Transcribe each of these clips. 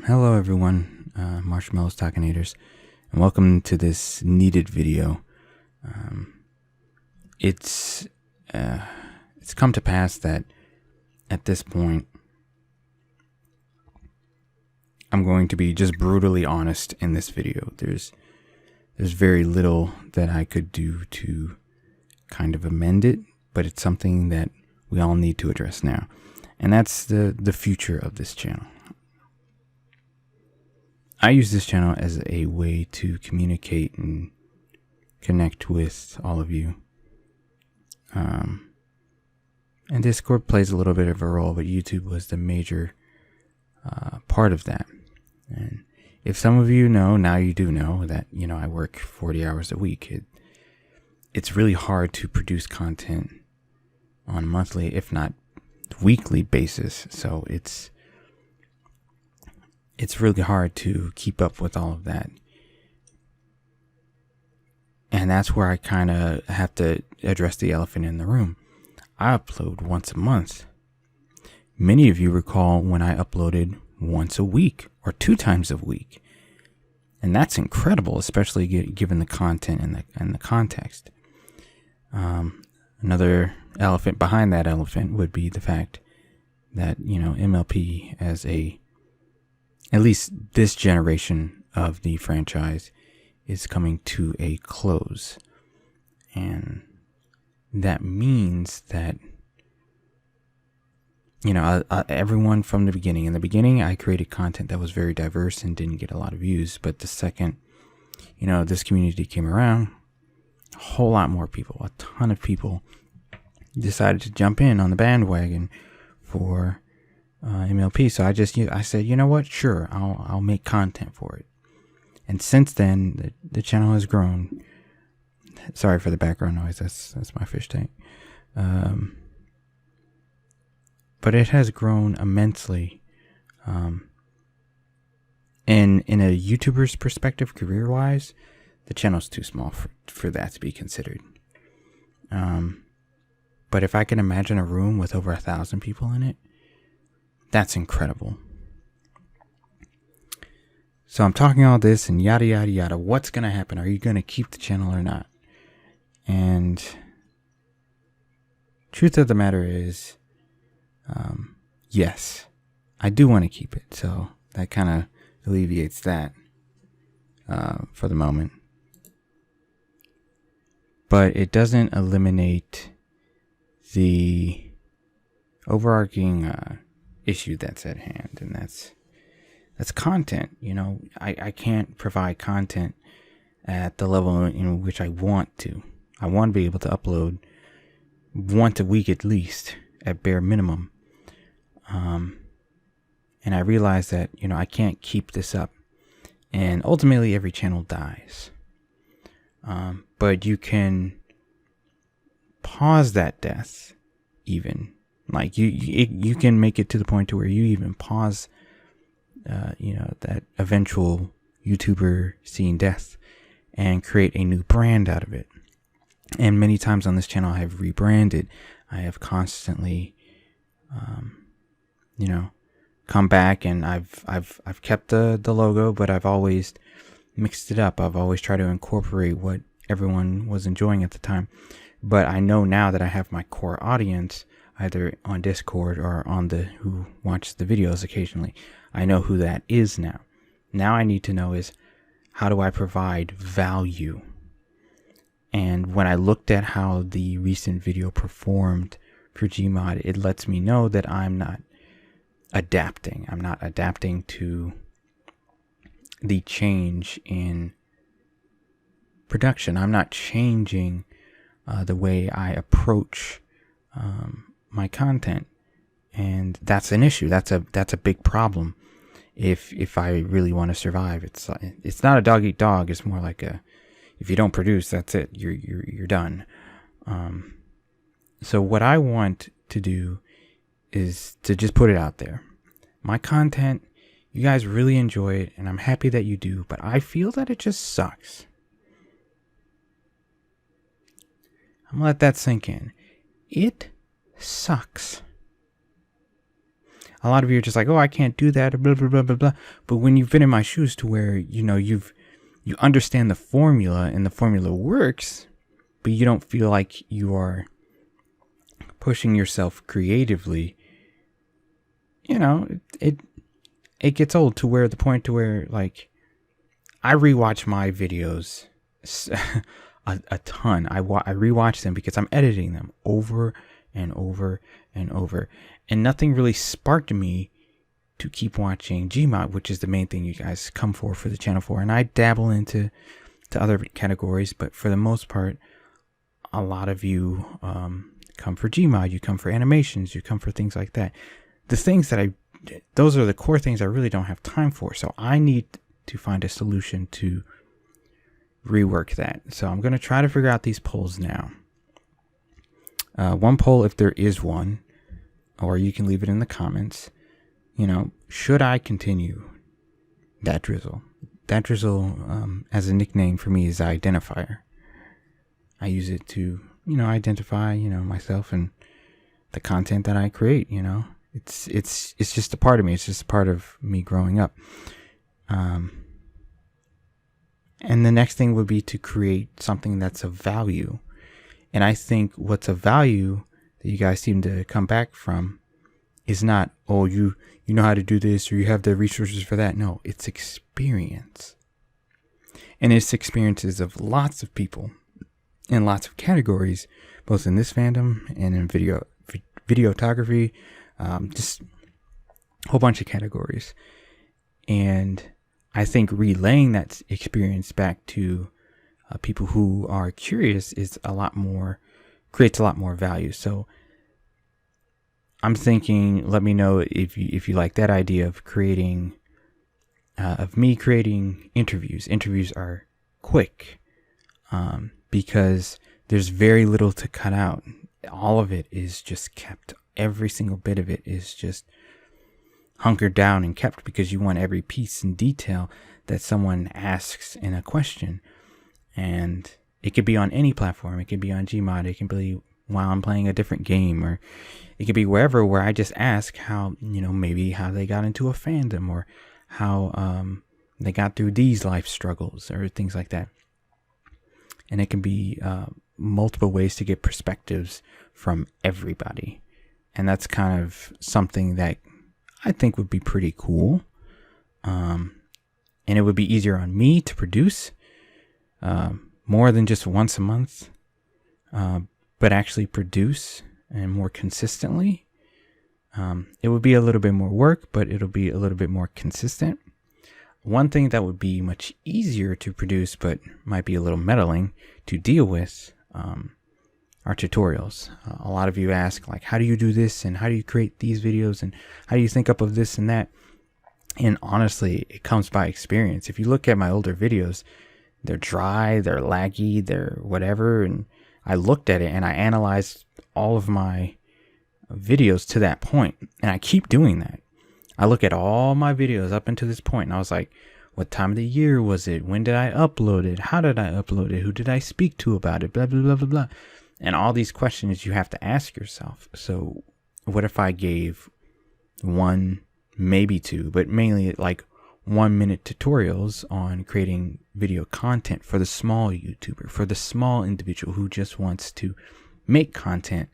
Hello everyone, Marshmallows Talkinators, and welcome to this needed video. It's come to pass that at this point, I'm going to be just brutally honest in this video. There's very little that I could do to kind of amend it, but it's something that we all need to address now, and that's the future of this channel. I use this channel as a way to communicate and connect with all of you. And Discord plays a little bit of a role, but YouTube was the major part of that. And if some of you know, now you do know that, I work 40 hours a week. It's really hard to produce content on a monthly, if not weekly basis. So it's really hard to keep up with all of that. And that's where I kind of have to address the elephant in the room. I upload once a month. Many of you recall when I uploaded once a week or 2 times a week. And that's incredible, especially given the content and the context. Another elephant behind that elephant would be the fact that, MLP as at least this generation of the franchise is coming to a close. And that means that, everyone from the beginning. In the beginning, I created content that was very diverse and didn't get a lot of views. But the second, this community came around, a whole lot more people, a ton of people decided to jump in on the bandwagon for MLP. So I said, you know what? Sure, I'll make content for it. And since then, the channel has grown. Sorry for the background noise. That's my fish tank. But it has grown immensely. And in a YouTuber's perspective, career-wise, the channel's too small for that to be considered. But if I can imagine a room with over 1,000 people in it, that's incredible. So I'm talking all this and yada, yada, yada. What's going to happen? Are you going to keep the channel or not? And truth of the matter is, yes, I do want to keep it. So that kind of alleviates that for the moment. But it doesn't eliminate the overarching issue that's at hand, and that's content. I can't provide content at the level in which I want to. I want to be able to upload once a week at least, at bare minimum. And I realize that, I can't keep this up. And ultimately every channel dies. But you can pause that death even. Like you can make it to the point to where you even pause, that eventual YouTuber seeing death and create a new brand out of it. And many times on this channel, I have rebranded. I have constantly, come back, and I've kept the logo, but I've always mixed it up. I've always tried to incorporate what everyone was enjoying at the time. But I know now that I have my core audience, either on Discord or on who watches the videos occasionally. I know who that is now. Now I need to know is, how do I provide value? And when I looked at how the recent video performed for Gmod, it lets me know that I'm not adapting. I'm not adapting to the change in production. I'm not changing the way I approach my content, and that's an issue. That's a big problem. If I really want to survive, it's not a dog eat dog. It's more like if you don't produce, that's it. You're done. So what I want to do is to just put it out there. My content, you guys really enjoy it, and I'm happy that you do. But I feel that it just sucks. I'm gonna let that sink in. It sucks. a lot of you are just like, oh, I can't do that, blah, blah, blah, blah, blah. But when you've been in my shoes to where, you understand the formula and the formula works, but you don't feel like you are pushing yourself creatively, it gets old to where the point to where, like, I rewatch my videos a ton. I rewatch them because I'm editing them over and over and over, and nothing really sparked me to keep watching Gmod, which is the main thing you guys come for the channel for. And I dabble into other categories, but for the most part, a lot of you come for Gmod, you come for animations, you come for things like that. Those are the core things I really don't have time for. So I need to find a solution to rework that. So I'm going to try to figure out these polls now. One poll, if there is one, or you can leave it in the comments. Should I continue DatDrizzle? DatDrizzle, as a nickname for me, is identifier. I use it to, identify, myself and the content that I create. It's just a part of me. It's just a part of me growing up. And the next thing would be to create something that's of value. And I think what's of value that you guys seem to come back from is not, oh, you know how to do this, or you have the resources for that. No, it's experience. And it's experiences of lots of people in lots of categories, both in this fandom and in videography, just a whole bunch of categories. And I think relaying that experience back to people who are curious creates a lot more value. So I'm thinking, let me know if you like that idea of me creating interviews. Interviews are quick because there's very little to cut out. All of it is just kept. Every single bit of it is just hunkered down and kept because you want every piece and detail that someone asks in a question. And it could be on any platform. It could be on Gmod. It can be while I'm playing a different game, or it could be wherever, where I just ask how, maybe how they got into a fandom, or how they got through these life struggles, or things like that. And it can be multiple ways to get perspectives from everybody. And that's kind of something that I think would be pretty cool. And it would be easier on me to produce more than just once a month, but actually produce and more consistently. It would be a little bit more work, but it'll be a little bit more consistent. One thing that would be much easier to produce, but might be a little meddling to deal with, are tutorials. A lot of you ask, like, how do you do this, and how do you create these videos, and how do you think up of this and that? And honestly, it comes by experience. If you look at my older videos, they're dry, they're laggy, they're whatever. And I looked at it and I analyzed all of my videos to that point. And I keep doing that. I look at all my videos up until this point, and I was like, what time of the year was it? When did I upload it? How did I upload it? Who did I speak to about it? Blah, blah, blah, blah, blah. And all these questions you have to ask yourself. So what if I gave one, maybe two, but mainly like 1 minute tutorials on creating video content for the small YouTuber, for the small individual who just wants to make content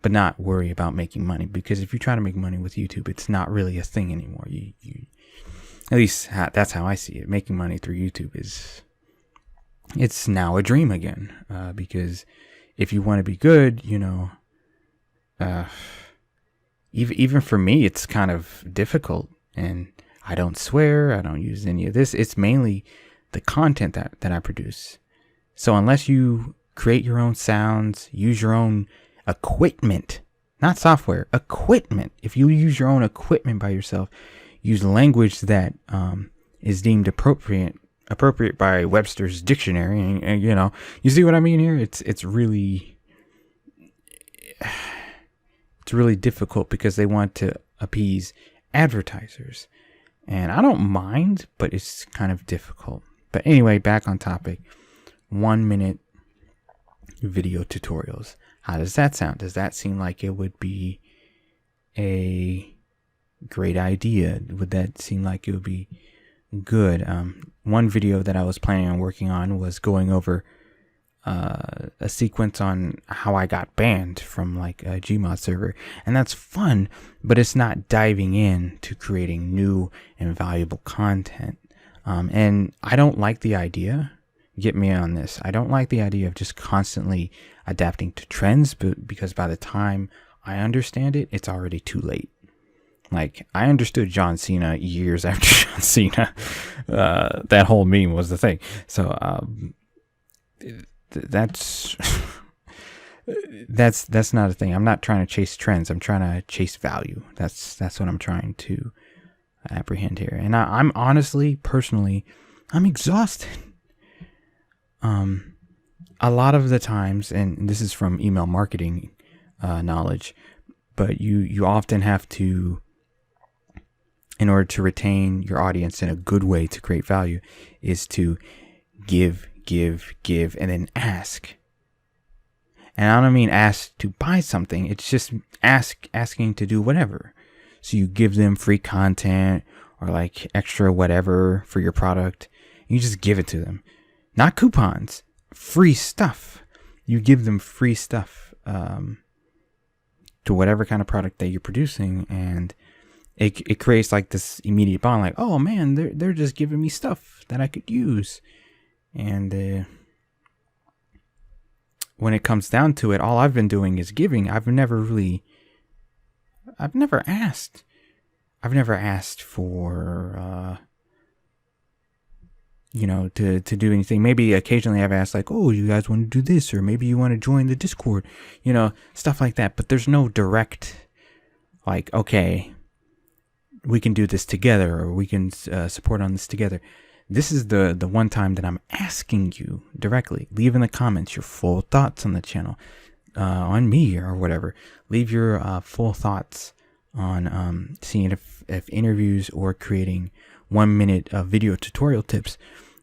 but not worry about making money? Because if you try to make money with YouTube, it's not really a thing anymore. You at least that's how I see it. Making money through YouTube it's now a dream again, because if you want to be good, even for me, it's kind of difficult. And I don't swear, I don't use any of this. It's mainly the content that I produce. So unless you create your own sounds, use your own equipment, not software, equipment. If you use your own equipment by yourself, use language that is deemed appropriate by Webster's dictionary, and you see what I mean here? It's really difficult because they want to appease advertisers. And I don't mind, but it's kind of difficult. But anyway, back on topic. 1 minute video tutorials. How does that sound? Does that seem like it would be a great idea? Would that seem like it would be good? One video that I was planning on working on was going over a sequence on how I got banned from like a Gmod server, and that's fun, but it's not diving in to creating new and valuable content. And I don't like the idea. Get me on this. I don't like the idea of just constantly adapting to trends, but because by the time I understand it, it's already too late. Like, I understood John Cena years after John Cena. That whole meme was the thing. So that's that's not a thing. I'm not trying to chase trends. I'm trying to chase value. That's what I'm trying to apprehend here. And I'm honestly, personally, I'm exhausted. A lot of the times, and this is from email marketing knowledge, but you often have to, in order to retain your audience in a good way to create value, is to give, and then ask. And I don't mean ask to buy something. It's just asking to do whatever. So you give them free content or like extra whatever for your product. You just give it to them. Not coupons, free stuff. You give them free stuff to whatever kind of product that you're producing, and it creates like this immediate bond. Like, oh man, they're just giving me stuff that I could use. And when it comes down to it, all I've been doing is giving. I've never asked for to do anything. Maybe occasionally I've asked like, oh, you guys want to do this, or maybe you want to join the Discord, stuff like that. But there's no direct like, okay, we can do this together, or we can support on this together. This is the one time that I'm asking you directly. Leave in the comments your full thoughts on the channel, on me or whatever. Leave your full thoughts on seeing if interviews or creating 1 minute video tutorial tips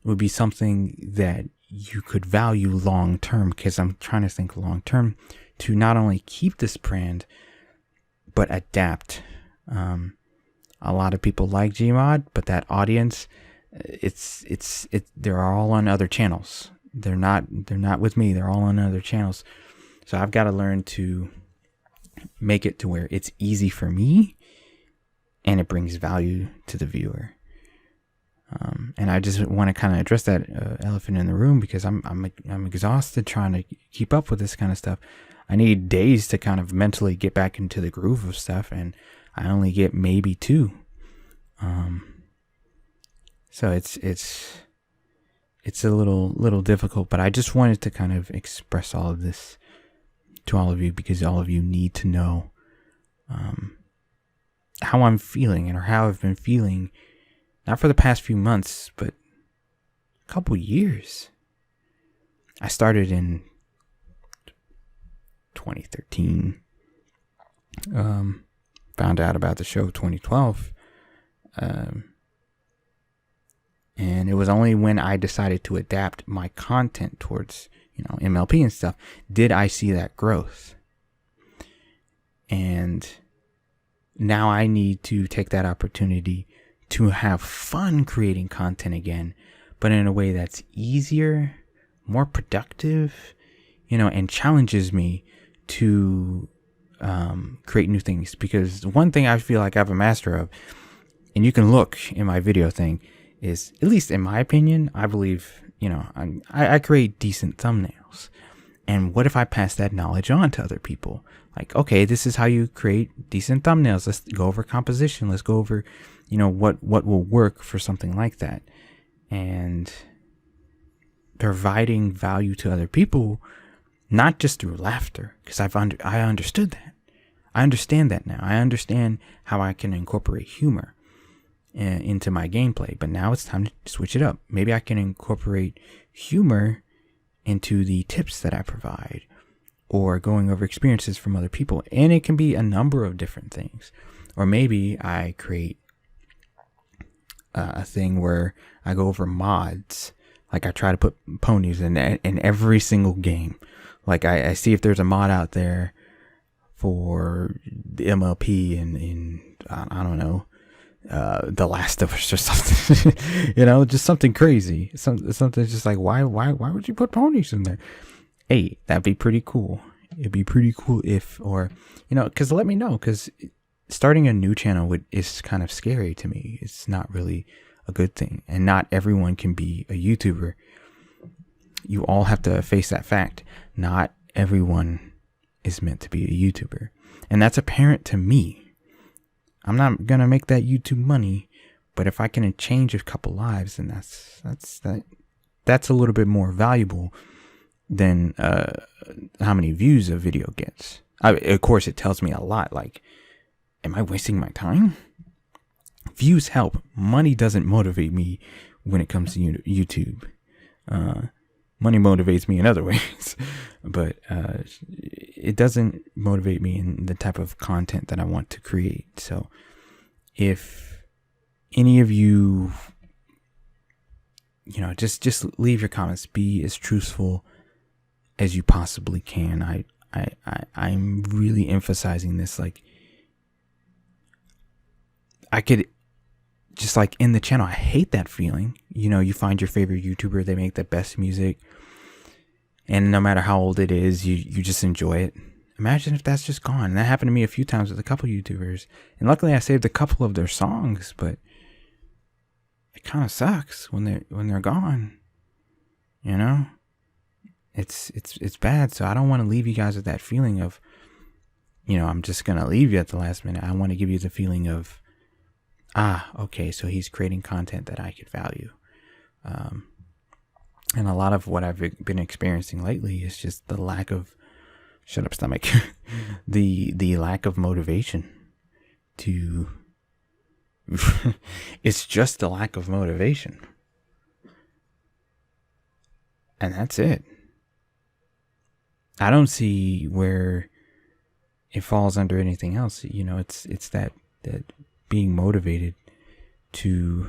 would be something that you could value long term, because I'm trying to think long term to not only keep this brand but adapt. A lot of people like Gmod, but that audience, they're all on other channels. They're not with me. They're all on other channels. So I've got to learn to make it to where it's easy for me and it brings value to the viewer. And I just want to kind of address that elephant in the room, because I'm exhausted trying to keep up with this kind of stuff. I need days to kind of mentally get back into the groove of stuff, and I only get maybe 2. So it's a little difficult, but I just wanted to kind of express all of this to all of you, because all of you need to know how I'm feeling, or how I've been feeling, not for the past few months, but a couple years. I started in 2013. Found out about the show 2012. And it was only when I decided to adapt my content towards, MLP and stuff, did I see that growth. And now I need to take that opportunity to have fun creating content again, but in a way that's easier, more productive, and challenges me to create new things. Because one thing I feel like I'm a master of, and you can look in my video thing, is, at least in my opinion, I believe, I create decent thumbnails. And what if I pass that knowledge on to other people? Like, okay, this is how you create decent thumbnails. Let's go over composition. Let's go over, what will work for something like that. And providing value to other people, not just through laughter, because I understood that. I understand that now. I understand how I can incorporate humor into my gameplay, but now it's time to switch it up. Maybe I can incorporate humor into the tips that I provide, or going over experiences from other people, and it can be a number of different things. Or maybe I create a thing where I go over mods. Like, I try to put ponies in every single game. Like, I see if there's a mod out there for the MLP and I don't know, The Last of Us or something. Just something crazy. Something just like, why would you put ponies in there? Hey, that'd be pretty cool. It'd be pretty cool because let me know, because starting a new channel is kind of scary to me. It's not really a good thing, and not everyone can be a YouTuber. You all have to face that fact. Not everyone is meant to be a YouTuber, and that's apparent to me. I'm not gonna make that YouTube money, but if I can change a couple lives, then that's a little bit more valuable than how many views a video gets. Of course, it tells me a lot. Like, am I wasting my time? Views help. Money doesn't motivate me when it comes to YouTube. Money motivates me in other ways, but it doesn't motivate me in the type of content that I want to create. So if any of you, just leave your comments. Be as truthful as you possibly can. I'm really emphasizing this. Like, I could just, like, in the channel, I hate that feeling. You find your favorite YouTuber, they make the best music, and no matter how old it is, you just enjoy it. Imagine if that's just gone. That happened to me a few times with a couple YouTubers, and luckily I saved a couple of their songs, but it kind of sucks when they're gone. It's bad. So I don't want to leave you guys with that feeling of, I'm just gonna leave you at the last minute. I want to give you the feeling of, okay, so he's creating content that I could value. And a lot of what I've been experiencing lately is just the lack of, shut up stomach, the lack of motivation to, it's just the lack of motivation. And that's it. I don't see where it falls under anything else. It's that being motivated to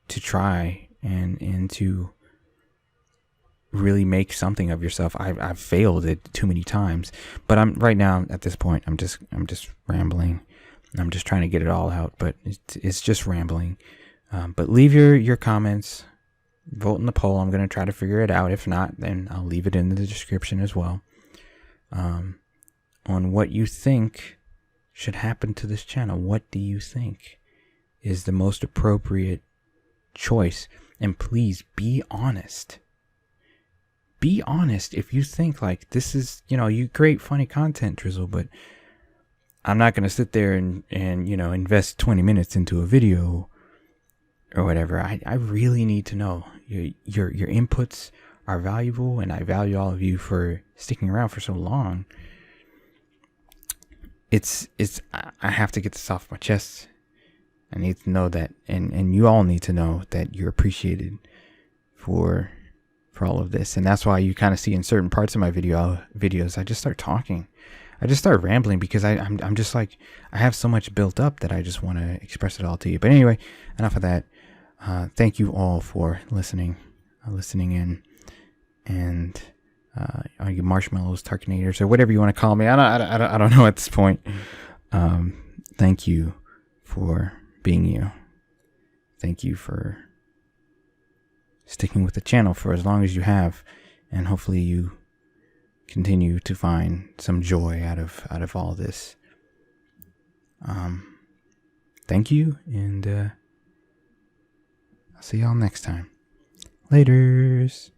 try and to really make something of yourself. I've failed it too many times, but I'm right now at this point, I'm just rambling. I'm just trying to get it all out, but it's just rambling. But leave your comments, vote in the poll. I'm going to try to figure it out. If not, then I'll leave it in the description as well. On what you think should happen to this channel. What do you think is the most appropriate choice? And please be honest. Be honest. If you think like this is, you create funny content, Drizzle, but I'm not going to sit there and invest 20 minutes into a video or whatever. I really need to know. Your inputs are valuable, and I value all of you for sticking around for so long. I have to get this off my chest. I need to know that, and you all need to know that you're appreciated for all of this. And that's why you kind of see in certain parts of my videos, I just start talking. I just start rambling because I'm just like, I have so much built up that I just want to express it all to you. But anyway, enough of that. Thank you all for listening in, and are you Marshmallows, Tarkinators, or whatever you want to call me? I don't know at this point. Thank you for being you. Thank you for sticking with the channel for as long as you have, and hopefully you continue to find some joy out of all this. Thank you, and I'll see y'all next time. Laters.